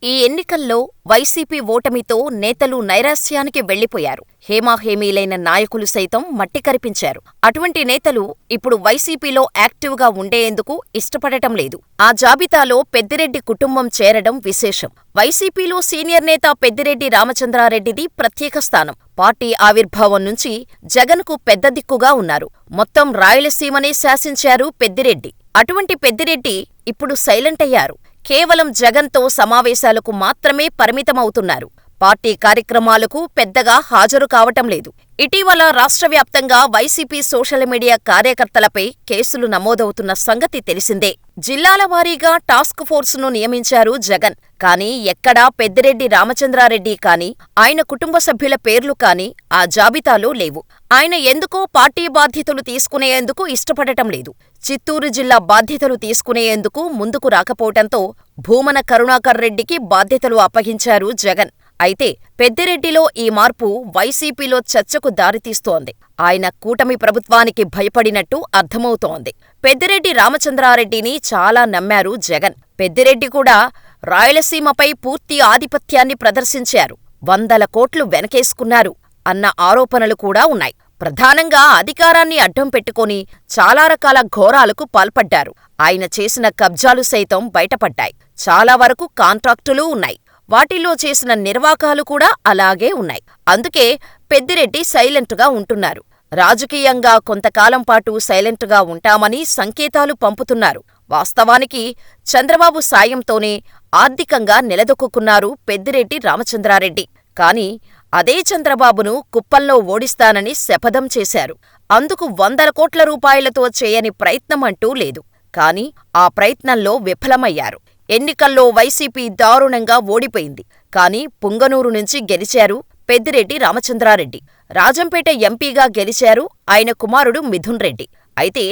ఈ ఎన్నికల్లో వైసీపీ ఓటమితో నేతలు నైరాశ్యానికి వెళ్లిపోయారు. హేమాహేమీలైన నాయకులు సైతం మట్టి కరిపించారు. అటువంటి నేతలు ఇప్పుడు వైసీపీలో యాక్టివ్గా ఉండేందుకు ఇష్టపడటం లేదు. ఆ జాబితాలో పెద్దిరెడ్డి కుటుంబం చేరడం విశేషం. వైసీపీలో సీనియర్ నేత పెద్దిరెడ్డి రామచంద్రారెడ్డిది ప్రత్యేక స్థానం. పార్టీ ఆవిర్భావం నుంచి జగన్కు పెద్ద దిక్కుగా ఉన్నారు. మొత్తం రాయలసీమనే శాసించారు పెద్దిరెడ్డి. అటువంటి పెద్దిరెడ్డి ఇప్పుడు సైలెంట్ అయ్యారు. కేవలం జగన్తో సమావేశాలకు మాత్రమే పరిమితమవుతున్నారు. పార్టీ కార్యక్రమాలకు పెద్దగా హాజరు కావటం లేదు. ఇటీవల రాష్ట్రవ్యాప్తంగా వైసీపీ సోషల్ మీడియా కార్యకర్తలపై కేసులు నమోదవుతున్న సంగతి తెలిసిందే. జిల్లాల వారీగా టాస్క్ ఫోర్సును నియమించారు జగన్. కానీ ఎక్కడా పెద్దిరెడ్డి రామచంద్రారెడ్డి కానీ, ఆయన కుటుంబ సభ్యుల పేర్లు కానీ ఆ జాబితాలో లేవు. ఆయన ఎందుకో పార్టీ బాధ్యతలు తీసుకునేందుకు ఇష్టపడటం లేదు. చిత్తూరు జిల్లా బాధ్యతలు తీసుకునేందుకు ముందుకు రాకపోవటంతో భూమన కరుణాకర్ రెడ్డికి బాధ్యతలు అప్పగించారు జగన్. అయితే పెద్దిరెడ్డిలో ఈ మార్పు వైసీపీలో చర్చకు దారితీస్తోంది. ఆయన కూటమి ప్రభుత్వానికి భయపడినట్టు అర్థమవుతోంది. పెద్దిరెడ్డి రామచంద్రారెడ్డిని చాలా నమ్మారు జగన్. పెద్దిరెడ్డి కూడా రాయలసీమపై పూర్తి ఆధిపత్యాన్ని ప్రదర్శించారు. 100 కోట్లు వెనకేసుకున్నారు అన్న ఆరోపణలు కూడా ఉన్నాయి. ప్రధానంగా అధికారాన్ని అడ్డం పెట్టుకొని చాలా రకాల ఘోరాలకు పాల్పడ్డారు. ఆయన చేసిన కబ్జాలు సైతం బయటపడ్డాయి. చాలా వరకు కాంట్రాక్టులూ ఉన్నాయి. వాటిల్లో చేసిన నిర్వాకాలు కూడా అలాగే ఉన్నాయి. అందుకే పెద్దిరెడ్డి సైలెంటుగా ఉంటున్నారు. రాజకీయంగా కొంతకాలం పాటు సైలెంటుగా ఉంటామని సంకేతాలు పంపుతున్నారు. వాస్తవానికి చంద్రబాబు సాయంతోనే ఆర్థికంగా నిలదొక్కుకున్నారు పెద్దిరెడ్డి రామచంద్రారెడ్డి. కాని అదే చంద్రబాబును కుప్పంలో ఓడిస్తానని శపథం చేశారు. అందుకు 100 కోట్ల రూపాయలతో చేయని ప్రయత్నమంటూ లేదు. కాని ఆ ప్రయత్నంలో విఫలమయ్యారు. ఎన్నికల్లో వైసీపీ దారుణంగా ఓడిపోయింది. కాని పుంగనూరు నుంచి గెలిచారు పెద్దిరెడ్డి రామచంద్రారెడ్డి. రాజంపేట ఎంపీగా గెలిచారు ఆయన కుమారుడు మిథున్ రెడ్డి. అయితే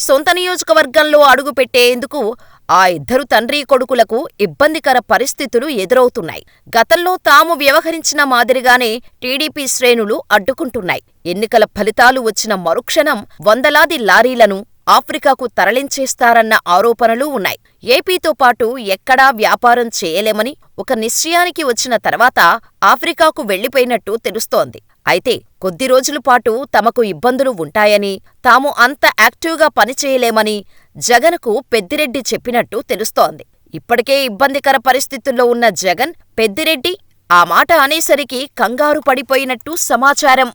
సొంత నియోజకవర్గంలో అడుగుపెట్టేందుకు ఆ ఇద్దరు తండ్రీ కొడుకులకు ఇబ్బందికర పరిస్థితులు ఎదురవుతున్నాయి. గతంలో తాము వ్యవహరించిన మాదిరిగానే టీడీపీ శ్రేణులు అడ్డుకుంటున్నాయి. ఎన్నికల ఫలితాలు వచ్చిన మరుక్షణం వందలాది లారీలను ఆఫ్రికాకు తరలించేస్తారన్న ఆరోపణలూ ఉన్నాయి. ఏపీతో పాటు ఎక్కడా వ్యాపారం చేయలేమని ఒక నిశ్చయానికి వచ్చిన తర్వాత ఆఫ్రికాకు వెళ్లిపోయినట్టు తెలుస్తోంది. అయితే కొద్ది రోజులపాటు తమకు ఇబ్బందులు ఉంటాయని, తాము అంత యాక్టివ్గా పనిచేయలేమని జగన్కు పెద్దిరెడ్డి చెప్పినట్టు తెలుస్తోంది. ఇప్పటికే ఇబ్బందికర పరిస్థితుల్లో ఉన్న జగన్, పెద్దిరెడ్డి ఆ మాట అనేసరికి కంగారు పడిపోయినట్టు సమాచారం.